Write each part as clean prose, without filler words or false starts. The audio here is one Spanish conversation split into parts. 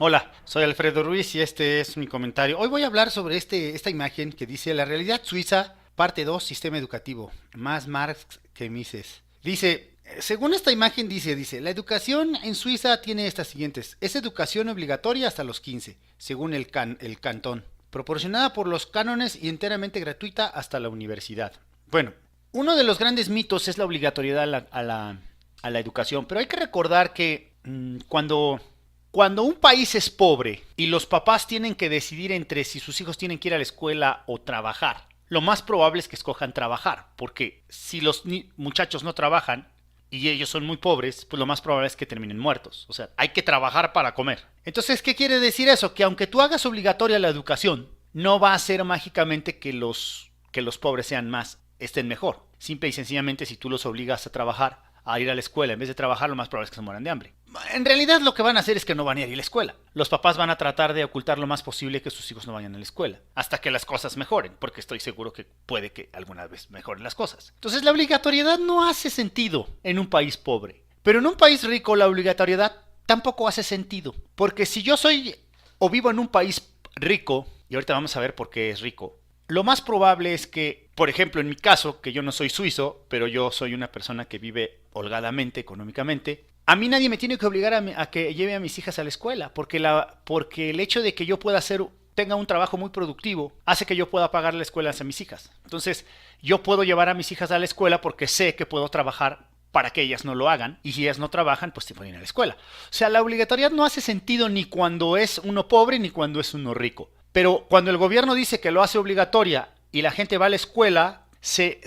Hola, soy Alfredo Ruiz y este es mi comentario. Hoy voy a hablar sobre esta imagen que dice La realidad suiza, parte 2, sistema educativo, más Marx que Mises. Dice, según esta imagen dice, la educación en Suiza tiene estas siguientes. Es educación obligatoria hasta los 15, según el cantón, proporcionada por los cánones y enteramente gratuita hasta la universidad. Bueno, uno de los grandes mitos es la obligatoriedad a la educación, pero hay que recordar que cuando un país es pobre y los papás tienen que decidir entre si sus hijos tienen que ir a la escuela o trabajar, lo más probable es que escojan trabajar, porque si los muchachos no trabajan y ellos son muy pobres, pues lo más probable es que terminen muertos. O sea, hay que trabajar para comer. Entonces, ¿qué quiere decir eso? Que aunque tú hagas obligatoria la educación, no va a ser mágicamente que los pobres estén mejor. Simple y sencillamente, si tú los obligas a trabajar, a ir a la escuela, en vez de trabajar, lo más probable es que se mueran de hambre. En realidad lo que van a hacer es que no van a ir a la escuela. Los papás van a tratar de ocultar lo más posible que sus hijos no vayan a la escuela, hasta que las cosas mejoren, porque estoy seguro que puede que alguna vez mejoren las cosas. Entonces la obligatoriedad no hace sentido en un país pobre, pero en un país rico la obligatoriedad tampoco hace sentido, porque si yo soy o vivo en un país rico, y ahorita vamos a ver por qué es rico, lo más probable es que, por ejemplo, en mi caso, que yo no soy suizo, pero yo soy una persona que vive holgadamente, económicamente, a mí nadie me tiene que obligar a que lleve a mis hijas a la escuela, porque el hecho de que yo tenga un trabajo muy productivo, hace que yo pueda pagar la escuela a mis hijas. Entonces, yo puedo llevar a mis hijas a la escuela porque sé que puedo trabajar para que ellas no lo hagan, y si ellas no trabajan, pues se pueden ir a la escuela. O sea, la obligatoriedad no hace sentido ni cuando es uno pobre ni cuando es uno rico. Pero cuando el gobierno dice que lo hace obligatoria y la gente va a la escuela, se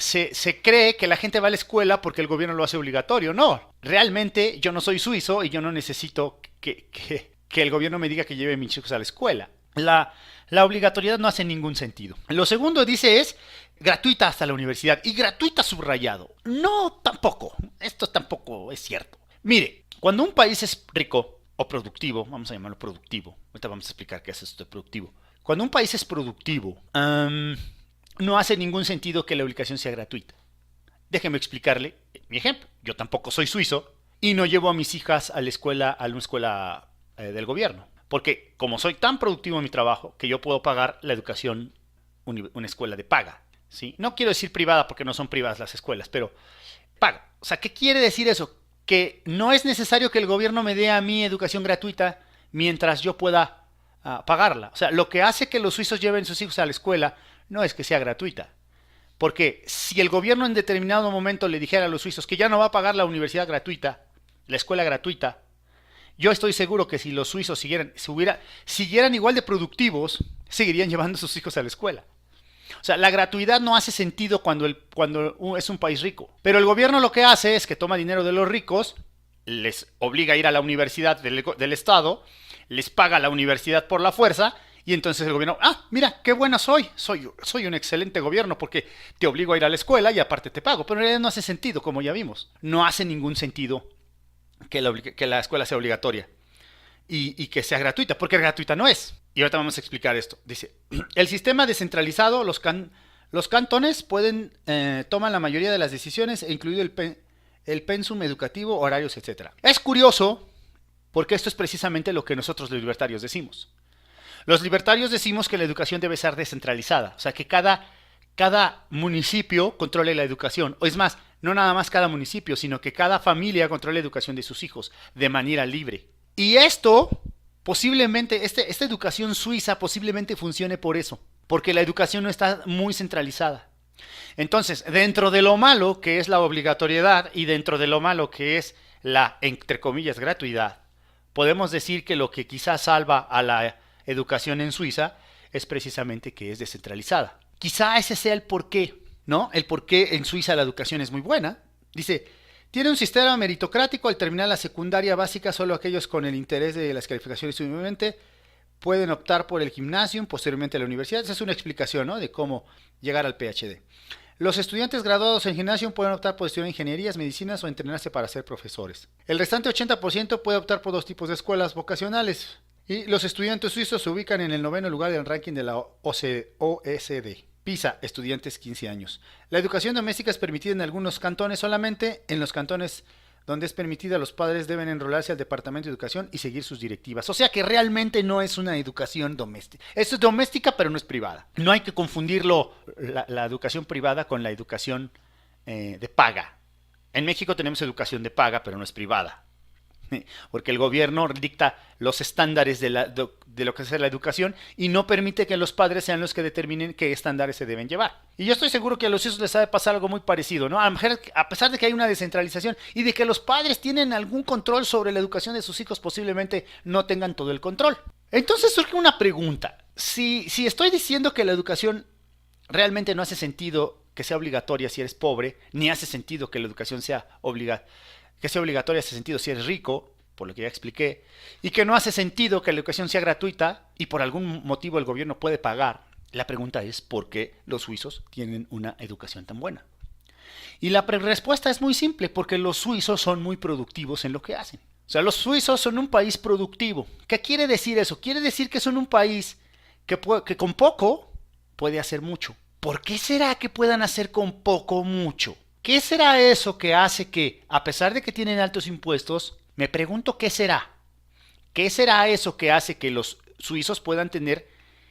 cree que la gente va a la escuela porque el gobierno lo hace obligatorio. No, realmente yo no soy suizo y yo no necesito que el gobierno me diga que lleve a mis hijos a la escuela. La obligatoriedad no hace ningún sentido. Lo segundo dice es gratuita hasta la universidad, y gratuita subrayado. No, tampoco. Esto tampoco es cierto. Mire, cuando un país es rico o productivo, vamos a llamarlo productivo, ahorita vamos a explicar qué es esto de productivo. Cuando un país es productivo, no hace ningún sentido que la educación sea gratuita. Déjeme explicarle mi ejemplo. Yo tampoco soy suizo y no llevo a mis hijas a una escuela del gobierno. Porque como soy tan productivo en mi trabajo, que yo puedo pagar la educación, una escuela de paga. ¿Sí? No quiero decir privada porque no son privadas las escuelas, pero paga. O sea, ¿qué quiere decir eso? Que no es necesario que el gobierno me dé a mí educación gratuita mientras yo pueda pagarla. O sea, lo que hace que los suizos lleven sus hijos a la escuela no es que sea gratuita. Porque si el gobierno en determinado momento le dijera a los suizos que ya no va a pagar la universidad gratuita, la escuela gratuita, yo estoy seguro que si los suizos siguieran igual de productivos, seguirían llevando a sus hijos a la escuela. O sea, la gratuidad no hace sentido cuando es un país rico. Pero el gobierno lo que hace es que toma dinero de los ricos, les obliga a ir a la universidad del Estado, les paga la universidad por la fuerza, y entonces el gobierno, mira, qué buena soy un excelente gobierno porque te obligo a ir a la escuela y aparte te pago. Pero en realidad no hace sentido, como ya vimos. No hace ningún sentido que la escuela sea obligatoria y que sea gratuita, porque gratuita no es. Y ahorita vamos a explicar esto. Dice, el sistema descentralizado, los cantones toman la mayoría de las decisiones, incluido el pensum educativo, horarios, etcétera. Es curioso, porque esto es precisamente lo que nosotros los libertarios decimos. Los libertarios decimos que la educación debe ser descentralizada, o sea, que cada municipio controle la educación. O es más, no nada más cada municipio, sino que cada familia controle la educación de sus hijos de manera libre. Y esto, posiblemente, esta educación suiza posiblemente funcione por eso, porque la educación no está muy centralizada. Entonces, dentro de lo malo que es la obligatoriedad y dentro de lo malo que es la, entre comillas, gratuidad, podemos decir que lo que quizás salva a la educación en Suiza es precisamente que es descentralizada. Quizá ese sea el porqué, ¿no? El porqué en Suiza la educación es muy buena. Dice, tiene un sistema meritocrático. Al terminar la secundaria básica, solo aquellos con el interés de las calificaciones únicamente pueden optar por el gimnasio, posteriormente la universidad. Esa es una explicación, ¿no?, de cómo llegar al PhD. Los estudiantes graduados en gimnasio pueden optar por estudiar ingenierías, medicinas o entrenarse para ser profesores. El restante 80% puede optar por dos tipos de escuelas vocacionales. Y los estudiantes suizos se ubican en el noveno lugar del ranking de la OECD. PISA, estudiantes 15 años. La educación doméstica es permitida en algunos cantones solamente. En los cantones donde es permitida, los padres deben enrolarse al departamento de educación y seguir sus directivas. O sea que realmente no es una educación doméstica. Esto es doméstica, pero no es privada. No hay que confundirlo, la educación privada con la educación de paga. En México tenemos educación de paga, pero no es privada. Porque el gobierno dicta los estándares de lo que es la educación y no permite que los padres sean los que determinen qué estándares se deben llevar. Y yo estoy seguro que a los hijos les ha de pasar algo muy parecido, ¿no? A pesar de que hay una descentralización y de que los padres tienen algún control sobre la educación de sus hijos, posiblemente no tengan todo el control. Entonces surge una pregunta. Si estoy diciendo que la educación realmente no hace sentido que sea obligatoria si eres pobre, ni hace sentido que la educación sea obligatoria en ese sentido si eres rico, por lo que ya expliqué, y que no hace sentido que la educación sea gratuita y por algún motivo el gobierno puede pagar, la pregunta es ¿por qué los suizos tienen una educación tan buena? Y la respuesta es muy simple, porque los suizos son muy productivos en lo que hacen. O sea, los suizos son un país productivo. ¿Qué quiere decir eso? Quiere decir que son un país que con poco puede hacer mucho. ¿Por qué será que puedan hacer con poco mucho? ¿Qué será eso que hace que, a pesar de que tienen altos impuestos, me pregunto qué será? ¿Qué será eso que hace que los suizos puedan tener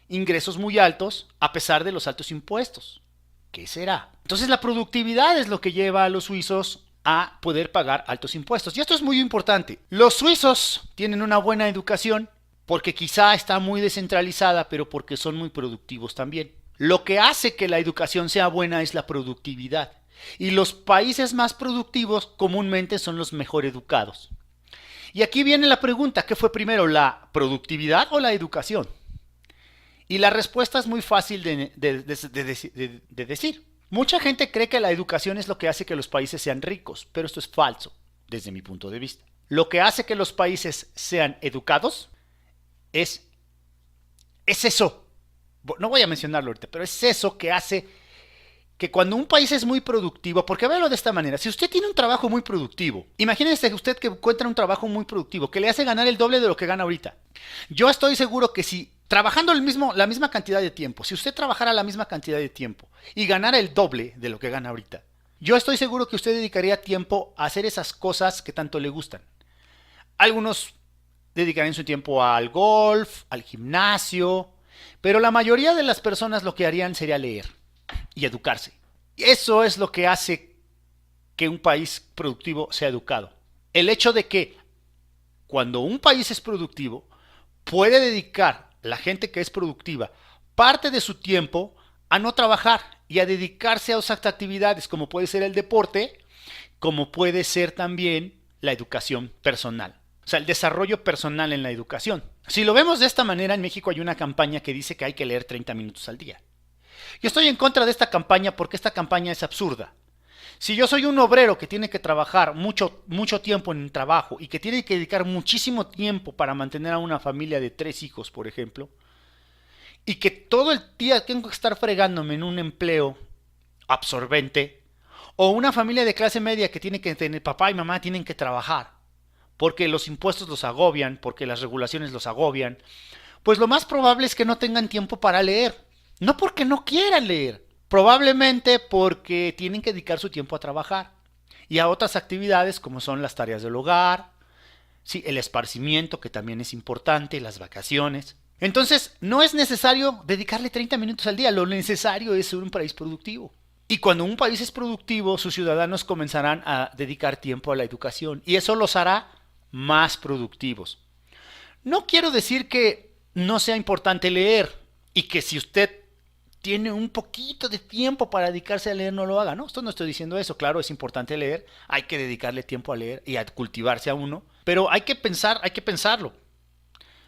ingresos muy altos a pesar de los altos impuestos? ¿Qué será? Entonces la productividad es lo que lleva a los suizos a poder pagar altos impuestos. Y esto es muy importante. Los suizos tienen una buena educación porque quizá está muy descentralizada, pero porque son muy productivos también. Lo que hace que la educación sea buena es la productividad. Y los países más productivos comúnmente son los mejor educados. Y aquí viene la pregunta, ¿qué fue primero, la productividad o la educación? Y la respuesta es muy fácil de decir. Mucha gente cree que la educación es lo que hace que los países sean ricos, pero esto es falso, desde mi punto de vista. Lo que hace que los países sean educados es eso. No voy a mencionarlo ahorita, pero es eso que hace que cuando un país es muy productivo, porque véalo de esta manera, si usted tiene un trabajo muy productivo, imagínese usted que encuentra un trabajo muy productivo, que le hace ganar el doble de lo que gana ahorita. Yo estoy seguro que si trabajando la misma cantidad de tiempo, si usted trabajara la misma cantidad de tiempo y ganara el doble de lo que gana ahorita, yo estoy seguro que usted dedicaría tiempo a hacer esas cosas que tanto le gustan. Algunos dedicarían su tiempo al golf, al gimnasio, pero la mayoría de las personas lo que harían sería leer y educarse. Eso es lo que hace que un país productivo sea educado. El hecho de que cuando un país es productivo, puede dedicar la gente que es productiva parte de su tiempo a no trabajar y a dedicarse a otras actividades como puede ser el deporte, como puede ser también la educación personal. O sea, el desarrollo personal en la educación. Si lo vemos de esta manera, en México hay una campaña que dice que hay que leer 30 minutos al día. Yo estoy en contra de esta campaña porque esta campaña es absurda. Si yo soy un obrero que tiene que trabajar mucho tiempo en el trabajo y que tiene que dedicar muchísimo tiempo para mantener a una familia de 3 hijos, por ejemplo, y que todo el día tengo que estar fregándome en un empleo absorbente, o una familia de clase media que tiene que tener papá y mamá tienen que trabajar, porque los impuestos los agobian, porque las regulaciones los agobian, pues lo más probable es que no tengan tiempo para leer. No porque no quieran leer, probablemente porque tienen que dedicar su tiempo a trabajar y a otras actividades como son las tareas del hogar, sí, el esparcimiento, que también es importante, las vacaciones. Entonces, no es necesario dedicarle 30 minutos al día, lo necesario es ser un país productivo. Y cuando un país es productivo, sus ciudadanos comenzarán a dedicar tiempo a la educación y eso los hará más productivos. No quiero decir que no sea importante leer y que si usted tiene un poquito de tiempo para dedicarse a leer, no lo haga, ¿no? Esto no estoy diciendo eso, claro, es importante leer, hay que dedicarle tiempo a leer y a cultivarse a uno, pero hay que pensarlo.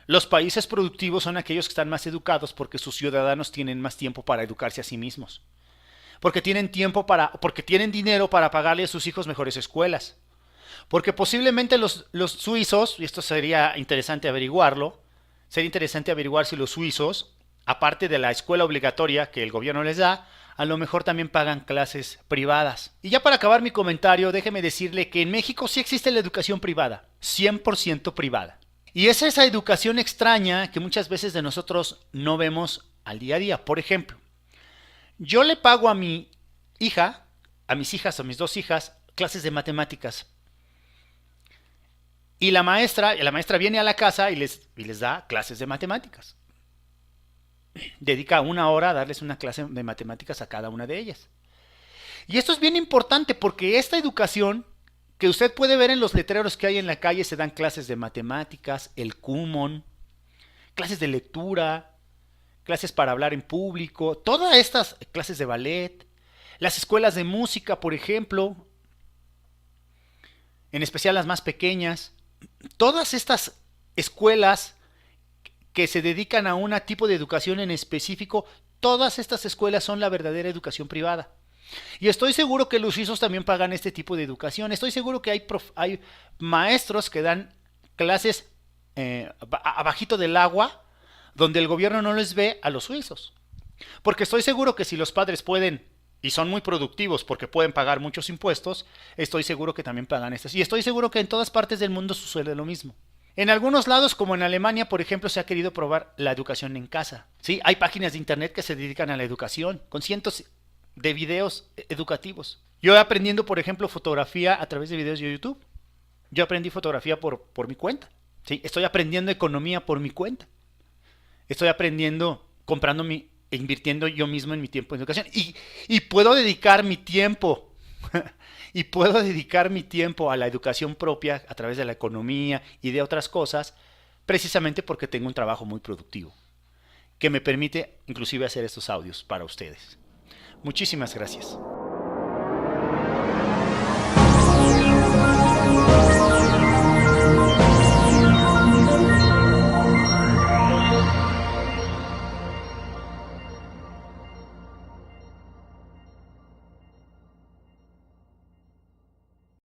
Los países productivos son aquellos que están más educados porque sus ciudadanos tienen más tiempo para educarse a sí mismos. Porque tienen dinero para pagarle a sus hijos mejores escuelas. Porque posiblemente los suizos, y esto sería interesante averiguarlo, sería interesante averiguar si los suizos, aparte de la escuela obligatoria que el gobierno les da, a lo mejor también pagan clases privadas. Y ya para acabar mi comentario, déjeme decirle que en México sí existe la educación privada, 100% privada. Y es esa educación extraña que muchas veces de nosotros no vemos al día a día. Por ejemplo, yo le pago a mi hija, a mis 2 hijas, clases de matemáticas. Y la maestra viene a la casa y les da clases de matemáticas. Dedica 1 hora a darles una clase de matemáticas a cada una de ellas. Y esto es bien importante porque esta educación que usted puede ver en los letreros que hay en la calle, se dan clases de matemáticas, el Kumon, clases de lectura, clases para hablar en público, todas estas clases de ballet, las escuelas de música, por ejemplo, en especial las más pequeñas, todas estas escuelas que se dedican a un tipo de educación en específico, todas estas escuelas son la verdadera educación privada. Y estoy seguro que los suizos también pagan este tipo de educación. Estoy seguro que hay maestros que dan clases abajito del agua, donde el gobierno no les ve a los suizos. Porque estoy seguro que si los padres pueden, y son muy productivos porque pueden pagar muchos impuestos, estoy seguro que también pagan estas. Y estoy seguro que en todas partes del mundo sucede lo mismo. En algunos lados, como en Alemania, por ejemplo, se ha querido probar la educación en casa. ¿Sí? Hay páginas de internet que se dedican a la educación, con cientos de videos educativos. Yo aprendiendo, por ejemplo, fotografía a través de videos de YouTube. Yo aprendí fotografía por mi cuenta. ¿Sí? Estoy aprendiendo economía por mi cuenta. Estoy aprendiendo, e invirtiendo yo mismo en mi tiempo en educación. Y puedo dedicar mi tiempo. Y puedo dedicar mi tiempo a la educación propia a través de la economía y de otras cosas, precisamente porque tengo un trabajo muy productivo, que me permite inclusive hacer estos audios para ustedes. Muchísimas gracias.